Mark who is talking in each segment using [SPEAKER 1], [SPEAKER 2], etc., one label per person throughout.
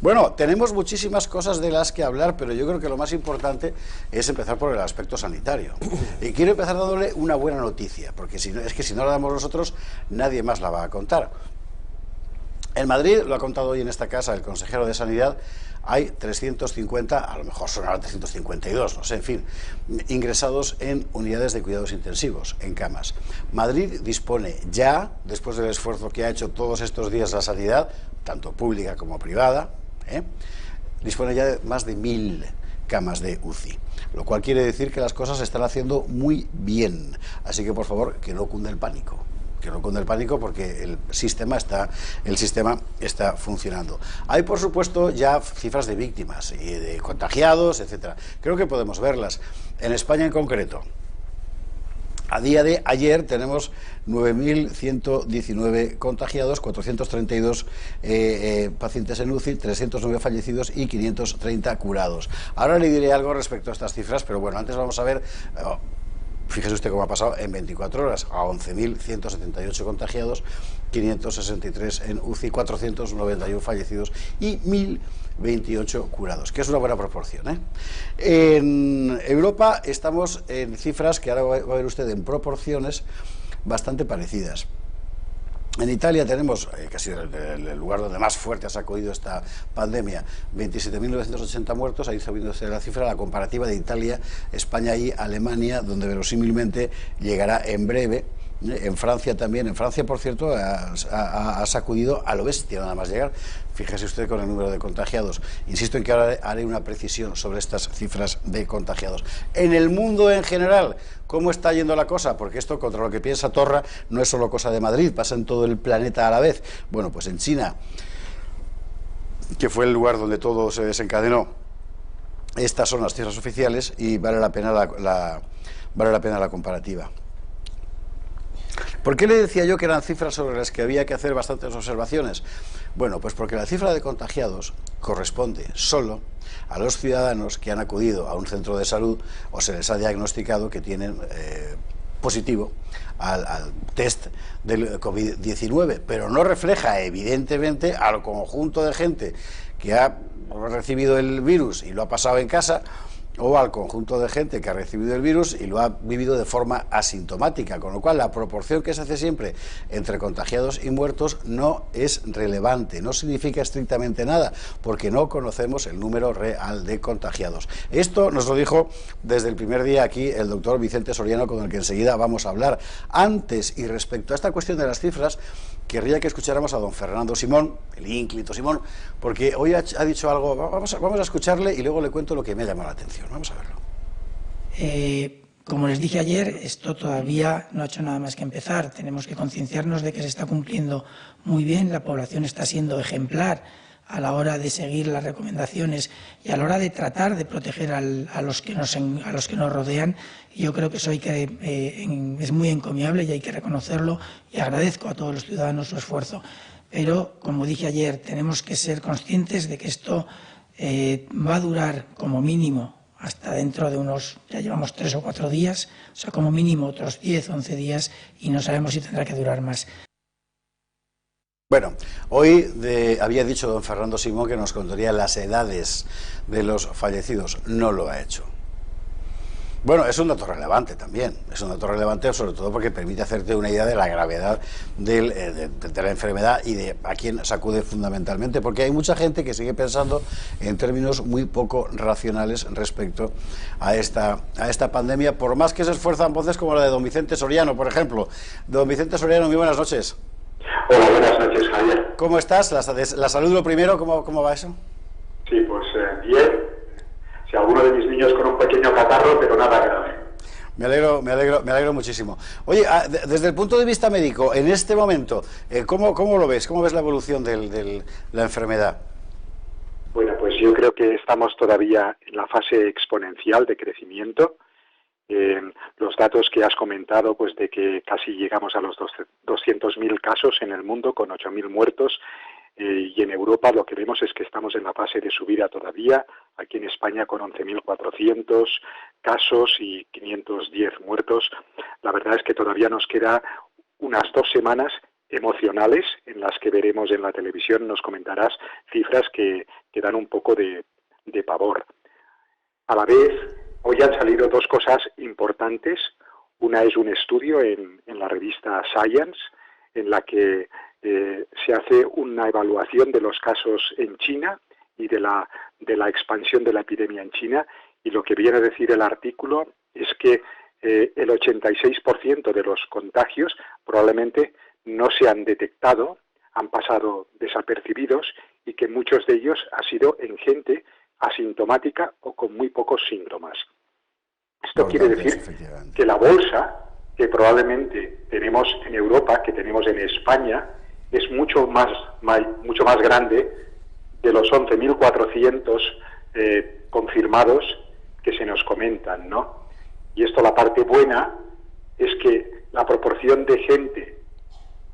[SPEAKER 1] Bueno, tenemos muchísimas cosas de las que hablar, pero yo creo que lo más importante es empezar por el aspecto sanitario. Y quiero empezar dándole una buena noticia, porque si no, es que si no la damos nosotros, nadie más la va a contar. En Madrid, lo ha contado hoy en esta casa el consejero de Sanidad, hay 350, a lo mejor son ahora 352, no sé, en fin, ingresados en unidades de cuidados intensivos, en camas. Madrid dispone ya, después del esfuerzo que ha hecho todos estos días la sanidad, tanto pública como privada, dispone ya de más de 1000 camas de UCI, lo cual quiere decir que las cosas se están haciendo muy bien. Así que, por favor, que no cunde el pánico. Que no cunde el pánico, porque el sistema está funcionando. Hay, por supuesto, ya cifras de víctimas y de contagiados, etcétera. Creo que podemos verlas. En España en concreto, a día de ayer tenemos 9.119 contagiados, 432 pacientes en UCI, 309 fallecidos y 530 curados. Ahora le diré algo respecto a estas cifras, pero bueno, antes vamos a ver... Fíjese usted cómo ha pasado en 24 horas, a 11.178 contagiados, 563 en UCI, 491 fallecidos y 1.028 curados, que es una buena proporción, ¿eh? En Europa estamos en cifras que ahora va a ver usted en proporciones bastante parecidas. En Italia tenemos, que ha sido el lugar donde más fuerte ha sacudido esta pandemia, 27.980 muertos. Ahí está viéndose la cifra, la comparativa de Italia, España y Alemania, donde verosímilmente llegará en breve. En Francia también. En Francia, por cierto, ha sacudido a lo bestia nada más llegar. Fíjese usted con el número de contagiados. Insisto en que ahora haré una precisión sobre estas cifras de contagiados. En el mundo en general, ¿cómo está yendo la cosa? Porque esto, contra lo que piensa Torra, no es solo cosa de Madrid, pasa en todo el planeta a la vez. Bueno, pues en China, que fue el lugar donde todo se desencadenó, estas son las cifras oficiales y vale la pena la comparativa. ¿Por qué le decía yo que eran cifras sobre las que había que hacer bastantes observaciones? Bueno, pues porque la cifra de contagiados corresponde solo a los ciudadanos que han acudido a un centro de salud o se les ha diagnosticado que tienen positivo al test del COVID-19, pero no refleja evidentemente al conjunto de gente que ha recibido el virus y lo ha pasado en casa, o al conjunto de gente que ha recibido el virus y lo ha vivido de forma asintomática, con lo cual la proporción que se hace siempre entre contagiados y muertos no es relevante, no significa estrictamente nada, porque no conocemos el número real de contagiados. Esto nos lo dijo desde el primer día aquí el doctor Vicente Soriano, con el que enseguida vamos a hablar. Antes, y respecto a esta cuestión de las cifras, querría que escucháramos a don Fernando Simón, el ínclito Simón, porque hoy ha dicho algo. Vamos a escucharle y luego le cuento lo que me ha llamado la atención. Vamos a verlo.
[SPEAKER 2] Como les dije ayer, esto todavía no ha hecho nada más que empezar. Tenemos que concienciarnos de que se está cumpliendo muy bien, la población está siendo ejemplar a la hora de seguir las recomendaciones y a la hora de tratar de proteger a los que nos rodean. Y yo creo que eso es muy encomiable y hay que reconocerlo, y agradezco a todos los ciudadanos su esfuerzo. Pero, como dije ayer, tenemos que ser conscientes de que esto va a durar como mínimo hasta dentro de ya llevamos 3 o 4 días, o sea, como mínimo otros 10, 11 días, y no sabemos si tendrá que durar más.
[SPEAKER 1] Bueno, hoy había dicho don Fernando Simón que nos contaría las edades de los fallecidos. No lo ha hecho. Bueno, es un dato relevante también, es un dato relevante sobre todo porque permite hacerte una idea de la gravedad de la enfermedad y de a quién sacude fundamentalmente, porque hay mucha gente que sigue pensando en términos muy poco racionales respecto a esta pandemia, por más que se esfuerzan voces como la de don Vicente Soriano, por ejemplo. Don Vicente Soriano, muy buenas noches.
[SPEAKER 3] Hola, buenas noches, Javier.
[SPEAKER 1] ¿Cómo estás? La salud lo primero, ¿cómo va eso?
[SPEAKER 3] Sí, pues bien. Si alguno de mis niños con un pequeño catarro, pero nada grave.
[SPEAKER 1] Me alegro muchísimo. Oye, desde el punto de vista médico, en este momento, ¿cómo lo ves? ¿Cómo ves la evolución de la enfermedad?
[SPEAKER 3] Bueno, pues yo creo que estamos todavía en la fase exponencial de crecimiento. Los datos que has comentado, pues de que casi llegamos a los 200.000 casos en el mundo, con 8.000 muertos, y en Europa lo que vemos es que estamos en la fase de subida todavía, aquí en España con 11.400 casos y 510 muertos. La verdad es que todavía nos queda unas 2 semanas emocionales en las que veremos en la televisión, nos comentarás cifras que que dan un poco de pavor. A la vez, hoy han salido dos cosas importantes. Una es un estudio en la revista Science, en la que se hace una evaluación de los casos en China y de la expansión de la epidemia en China, y lo que viene a decir el artículo es que el 86% de los contagios probablemente no se han detectado, han pasado desapercibidos, y que muchos de ellos ha sido en gente asintomática o con muy pocos síntomas. Esto quiere decir que la bolsa que probablemente tenemos en Europa, que tenemos en España, es mucho más grande de los 11.400 confirmados que se nos comentan, ¿no? Y esto, la parte buena es que la proporción de gente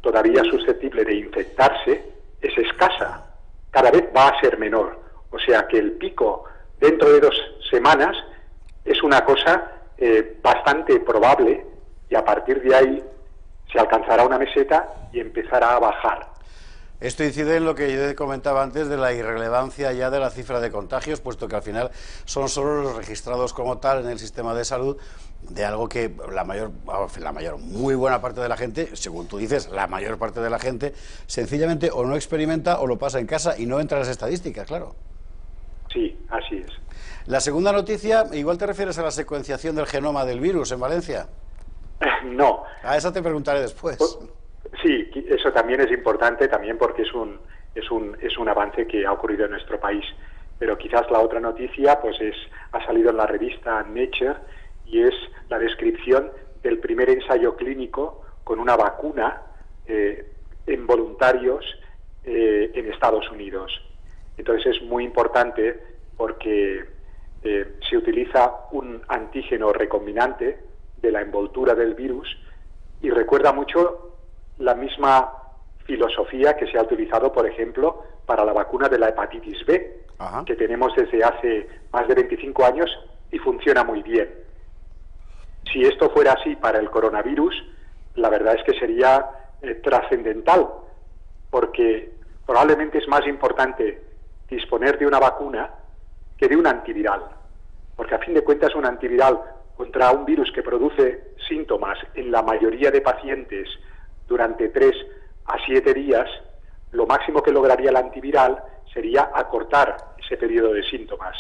[SPEAKER 3] todavía susceptible de infectarse es escasa, cada vez va a ser menor. O sea que el pico dentro de 2 semanas es una cosa bastante probable, y a partir de ahí se alcanzará una meseta y empezará a bajar.
[SPEAKER 1] Esto incide en lo que yo comentaba antes de la irrelevancia ya de la cifra de contagios, puesto que al final son solo los registrados como tal en el sistema de salud, de algo que la mayor, muy buena parte de la gente, según tú dices, la mayor parte de la gente, sencillamente o no experimenta o lo pasa en casa y no entra en las estadísticas, claro.
[SPEAKER 3] Sí, así es.
[SPEAKER 1] La segunda noticia, igual te refieres a la secuenciación del genoma del virus en Valencia.
[SPEAKER 3] No.
[SPEAKER 1] A esa te preguntaré después.
[SPEAKER 3] Sí, eso también es importante, también porque es un avance que ha ocurrido en nuestro país. Pero quizás la otra noticia pues ha salido en la revista Nature, y es la descripción del primer ensayo clínico con una vacuna en voluntarios en Estados Unidos. Entonces es muy importante porque se utiliza un antígeno recombinante de la envoltura del virus, y recuerda mucho la misma filosofía que se ha utilizado, por ejemplo, para la vacuna de la hepatitis B,
[SPEAKER 1] Ajá,
[SPEAKER 3] que tenemos desde hace más de 25 años y funciona muy bien. Si esto fuera así para el coronavirus, la verdad es que sería trascendental, porque probablemente es más importante disponer de una vacuna que de un antiviral, porque a fin de cuentas un antiviral contra un virus que produce síntomas en la mayoría de pacientes durante 3 a 7 días, lo máximo que lograría el antiviral sería acortar ese periodo de síntomas.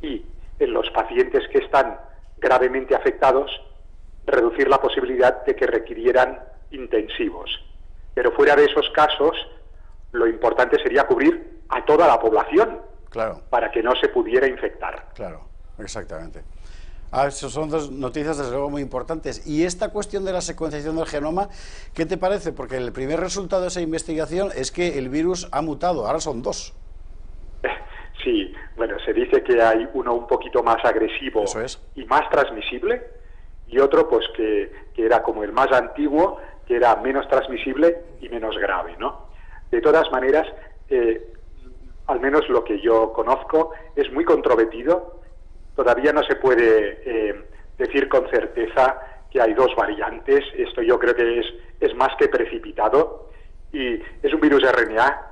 [SPEAKER 3] Y en los pacientes que están gravemente afectados, reducir la posibilidad de que requirieran intensivos. Pero fuera de esos casos, lo importante sería cubrir a toda la población,
[SPEAKER 1] claro,
[SPEAKER 3] para que no se pudiera infectar.
[SPEAKER 1] Claro, exactamente. Esas son dos noticias desde luego muy importantes. Y esta cuestión de la secuenciación del genoma, ¿qué te parece? Porque el primer resultado de esa investigación es que el virus ha mutado, ahora son 2.
[SPEAKER 3] Sí, bueno, se dice que hay uno un poquito más agresivo y más transmisible, y otro pues que era como el más antiguo, que era menos transmisible y menos grave, ¿no? De todas maneras, al menos lo que yo conozco, es muy controvertido. Todavía no se puede decir con certeza que hay 2 variantes. Esto yo creo que es más que precipitado, y es un virus RNA,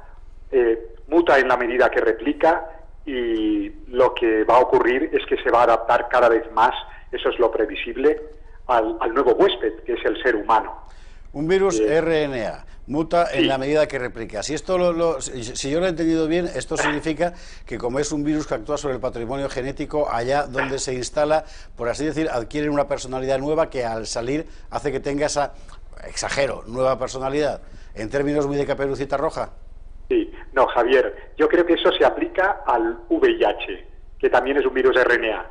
[SPEAKER 3] muta en la medida que replica, y lo que va a ocurrir es que se va a adaptar cada vez más, eso es lo previsible, al nuevo huésped, que es el ser humano.
[SPEAKER 1] Un virus RNA, muta en la medida que replica. Si esto si yo lo he entendido bien, esto significa que como es un virus que actúa sobre el patrimonio genético, allá donde se instala, por así decir, adquiere una personalidad nueva que al salir hace que tenga esa, exagero, nueva personalidad. En términos muy de Caperucita Roja.
[SPEAKER 3] Sí, no, Javier, yo creo que eso se aplica al VIH, que también es un virus RNA.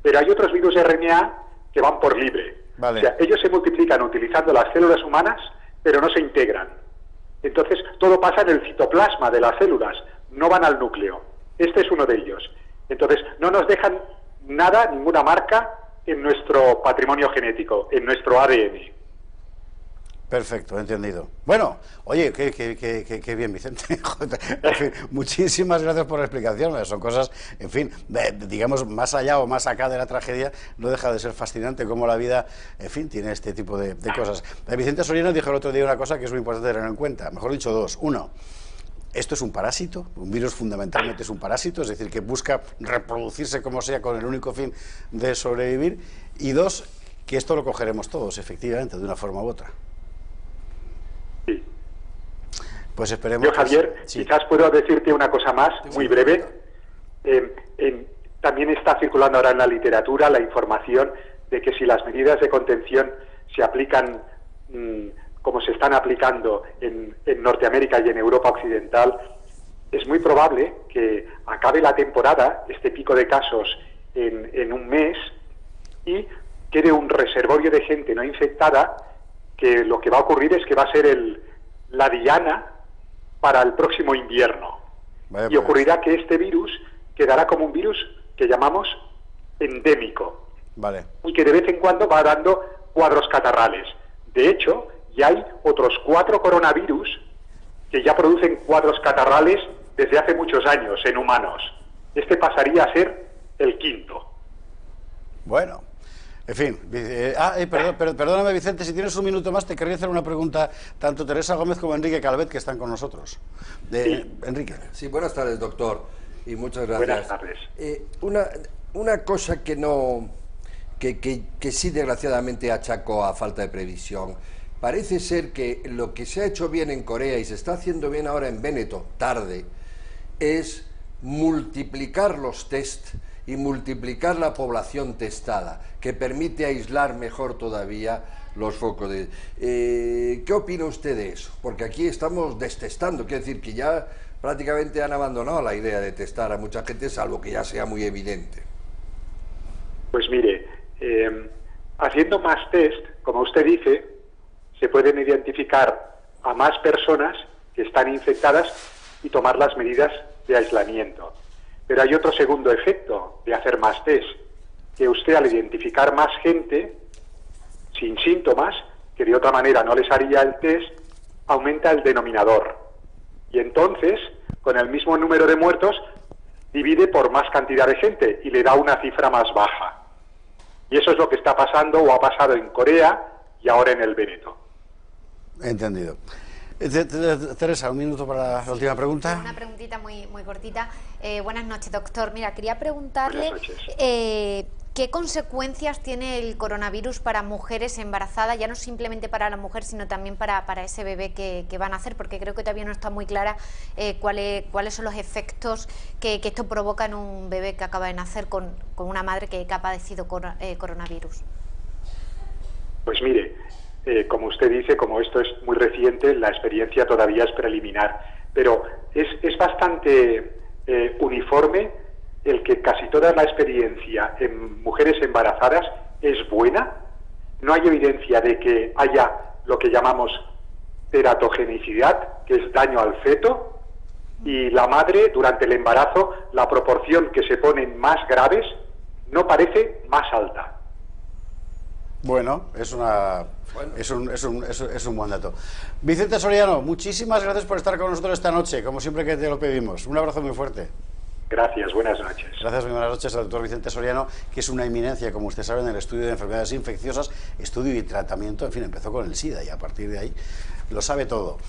[SPEAKER 3] Pero hay otros virus RNA que van por libre.
[SPEAKER 1] Vale.
[SPEAKER 3] O sea, ellos se multiplican utilizando las células humanas, pero no se integran. Entonces, todo pasa en el citoplasma de las células, no van al núcleo. Este es uno de ellos. Entonces, no nos dejan nada, ninguna marca en nuestro patrimonio genético, en nuestro ADN.
[SPEAKER 1] Perfecto, entendido. Bueno, oye, qué bien, Vicente. En fin, muchísimas gracias por la explicación. Son cosas, en fin, digamos, más allá o más acá de la tragedia, no deja de ser fascinante cómo la vida, en fin, tiene este tipo de cosas. Vicente Soriano dijo el otro día una cosa que es muy importante tener en cuenta, mejor dicho 2. 1, Esto es un parásito, un virus fundamentalmente es un parásito, es decir, que busca reproducirse como sea con el único fin de sobrevivir. Y dos, que esto lo cogeremos todos, efectivamente, de una forma u otra.
[SPEAKER 3] Sí.
[SPEAKER 1] Pues esperemos.
[SPEAKER 3] Yo, Javier,
[SPEAKER 1] sí.
[SPEAKER 3] Quizás puedo decirte una cosa más, muy breve. También está circulando ahora en la literatura la información de que si las medidas de contención se aplican como se están aplicando en Norteamérica y en Europa Occidental, es muy probable que acabe la temporada, este pico de casos, en un mes, y quede un reservorio de gente no infectada, que lo que va a ocurrir es que va a ser la diana para el próximo invierno.
[SPEAKER 1] Vaya,
[SPEAKER 3] y ocurrirá que este virus quedará como un virus que llamamos endémico.
[SPEAKER 1] Vale.
[SPEAKER 3] Y que de vez en cuando va dando cuadros catarrales. De hecho, ya hay otros 4 coronavirus que ya producen cuadros catarrales desde hace muchos años en humanos. Este pasaría a ser el 5º.
[SPEAKER 1] Bueno, en fin. Perdóname, Vicente, si tienes un minuto más, te querría hacer una pregunta tanto Teresa Gómez como Enrique Calvet, que están con nosotros.
[SPEAKER 3] Sí.
[SPEAKER 1] Enrique.
[SPEAKER 4] Sí, buenas tardes, doctor, y muchas gracias.
[SPEAKER 3] Buenas tardes.
[SPEAKER 4] Una cosa que no... Que sí, desgraciadamente, achaco a falta de previsión. Parece ser que lo que se ha hecho bien en Corea y se está haciendo bien ahora en Véneto, tarde, es multiplicar los test y multiplicar la población testada, que permite aislar mejor todavía los focos. ¿Qué opina usted de eso? Porque aquí estamos destestando, quiere decir que ya prácticamente han abandonado la idea de testar a mucha gente, salvo que ya sea muy evidente.
[SPEAKER 3] Pues mire, haciendo más test, como usted dice, se pueden identificar a más personas que están infectadas y tomar las medidas de aislamiento. Pero hay otro segundo efecto de hacer más test, que usted al identificar más gente sin síntomas, que de otra manera no les haría el test, aumenta el denominador. Y entonces, con el mismo número de muertos, divide por más cantidad de gente y le da una cifra más baja. Y eso es lo que está pasando o ha pasado en Corea y ahora en el Véneto.
[SPEAKER 1] Entendido. Teresa, un minuto para la última pregunta.
[SPEAKER 5] Una preguntita muy cortita. Buenas noches, doctor. Mira, quería preguntarle
[SPEAKER 3] Buenas noches.
[SPEAKER 5] qué consecuencias tiene el coronavirus para mujeres embarazadas, ya no simplemente para la mujer, sino también para ese bebé que van a hacer, porque creo que todavía no está muy clara cuáles son los efectos que esto provoca en un bebé que acaba de nacer con una madre que ha padecido coronavirus.
[SPEAKER 3] Pues mire, como usted dice, como esto es muy reciente, la experiencia todavía es preliminar, pero es bastante uniforme el que casi toda la experiencia en mujeres embarazadas es buena. No hay evidencia de que haya lo que llamamos teratogenicidad, que es daño al feto, y la madre, durante el embarazo, la proporción que se ponen más graves no parece más alta.
[SPEAKER 1] Bueno, es un buen dato. Vicente Soriano, muchísimas gracias por estar con nosotros esta noche, como siempre que te lo pedimos. Un abrazo muy fuerte.
[SPEAKER 3] Gracias, buenas noches.
[SPEAKER 1] Gracias, muy buenas noches al doctor Vicente Soriano, que es una eminencia, como usted sabe, en el estudio de enfermedades infecciosas, estudio y tratamiento. En fin, empezó con el SIDA y a partir de ahí lo sabe todo.